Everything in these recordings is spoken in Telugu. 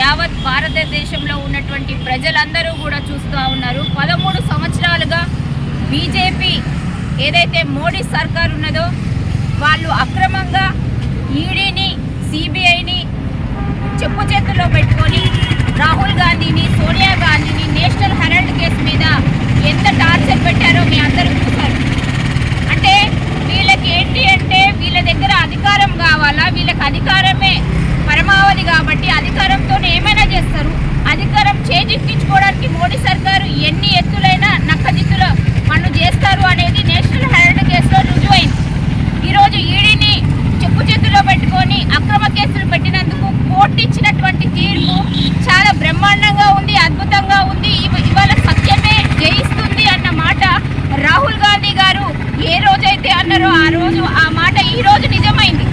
యావత్ భారతదేశంలో ఉన్నటువంటి ప్రజలందరూ కూడా చూస్తూ ఉన్నారు. 13 సంవత్సరాలుగా బీజేపీ ఏదైతే మోడీ సర్కార్ ఉన్నదో వాళ్ళు అక్రమంగా ఈడీని, సిబిఐని చెప్పు చేతుల్లో పెట్టుకొని రాహుల్ గాంధీని, సోనియా గాంధీని నేషనల్ హెరాల్డ్ కేసు మీద ఎంత టార్చర్ పెట్టారో మీ అందరూ చూశారు. అంటే వీళ్ళకి ఏంటి అంటే వీళ్ళ దగ్గర అధికారం కావాలా, వీళ్ళకి అధికారమే పరమావధి కాబట్టి అధికారంతోనే ఏమైనా చేస్తారు. అధికారం చేజిక్కించుకోవడానికి మోడీ సర్కారు ఎన్ని ఎత్తులైనా నక్కజిత్తుల పనులు చేస్తారు అనేది నేషనల్ హెరాల్డ్ కేసులో రుజువైంది. ఈరోజు ఈడీని చెప్పు చేతుల్లో పెట్టుకొని అక్రమ కేసులు పెట్టినందుకు కోర్టు ఇచ్చినటువంటి తీర్పు చాలా బ్రహ్మాండంగా ఉంది, అద్భుతంగా ఉంది. ఇవాళ సత్యమే జయిస్తుంది అన్న మాట రాహుల్ గాంధీ గారు ఏ రోజైతే అన్నారో ఆ మాట ఈ రోజు నిజమైంది.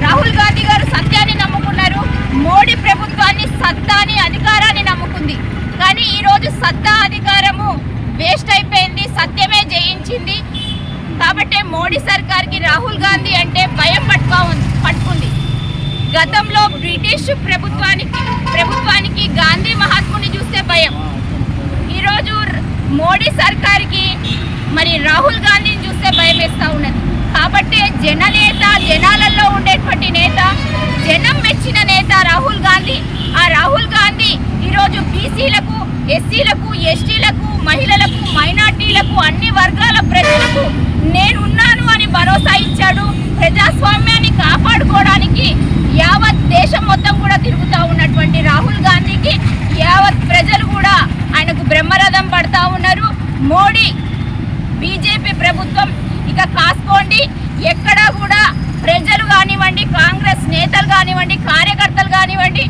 రాహుల్ గాంధీ గారు సత్యాన్ని నమ్ముకున్నారు, మోడీ ప్రభుత్వాన్ని సత్తాని అధికారాన్ని నమ్ముకుంది. కానీ ఈరోజు సత్తా అధికారము వేస్ట్ అయిపోయింది, సత్యమే జయించింది. కాబట్టి మోడీ సర్కార్కి రాహుల్ గాంధీ అంటే భయం పట్టుకుంది. గతంలో బ్రిటిష్ ప్రభుత్వానికి గాంధీ మహాత్ముని చూస్తే భయం. ఈరోజు మోడీ సర్కార్కి మరి రాహుల్ గాంధీని చూస్తే భయం వేస్తూ ఉన్నది. కాబట్టి జననేత, జనాలలో ఉండేటువంటి నేత, జనం మెచ్చిన నేత రాహుల్ గాంధీ. ఆ రాహుల్ గాంధీ ఈరోజు బీసీలకు, ఎస్సీలకు, ఎస్టీలకు, మహిళలకు, మైనార్టీలకు, అన్ని వర్గాల ప్రజలకు నేనున్నాను అని భరోసా ఇచ్చాడు. ప్రజాస్వామ్యాన్ని కాపాడుకోవడానికి యావత్ దేశం మొత్తం కూడా తిరుగుతూ ఉన్నటువంటి రాహుల్ గాంధీకి యావత్ ప్రజలు కూడా ఆయనకు బ్రహ్మరథం పడతా ఉన్నారు. మోడీ బీజేపీ ప్రభుత్వం ఇక కాసుకోండి. ఎక్కడా కూడా ప్రజలు కానివ్వండి, కాంగ్రెస్ నేతలు కానివ్వండి, కార్యకర్తలు కానివ్వండి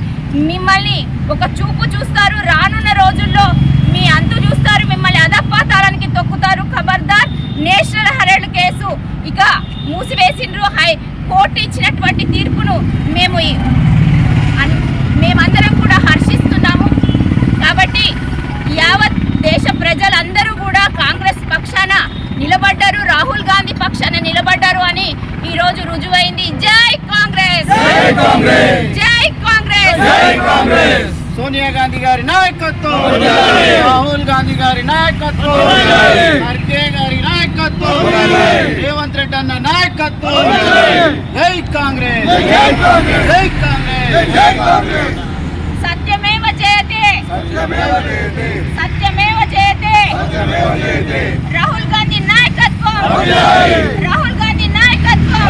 మిమ్మల్ని ఒక చూపు చూస్తారు. రానున్న రోజుల్లో మీ అంతు చూస్తారు, మిమ్మల్ని అధపాతాళానికి తొక్కుతారు. ఖబర్దార్. నేషనల్ హెరాల్డ్ కేసు ఇక మూసివేసిండ్రు. కోర్టు ఇచ్చినటువంటి తీర్పును మేమందరం కూడా హర్షిస్తున్నాము. కాబట్టి యావత్ దేశ ప్రజలందరూ కూడా కాంగ్రెస్ పక్షాన నిలబడ్డారు, రాహుల్ గాంధీ పక్షాన నిలబడ్డారు అని ఈ రోజు రుజువైంది. జై కాంగ్రెస్, జై కాంగ్రెస్, జై కాంగ్రెస్. సోనియా గాంధీ గారి నాయకత్వం, రాహుల్ గాంధీ గారి నాయకత్వం, ఖర్గే గారి నాయకత్వం, రేవంత్ రెడ్డి అన్న నాయకత్వం. జై కాంగ్రెస్, జై కాంగ్రెస్, జై కాంగ్రెస్, జై కాంగ్రెస్. సత్యమేవ జయతే, సత్యమేవ జయతే. రాహుల్ గాంధీ నాయకత్వం, రాహుల్ గాంధీ నాయకత్వం,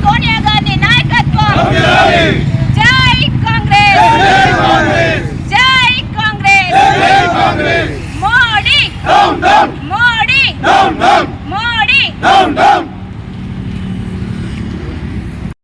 సోనియా గాంధీ నాయకత్వం.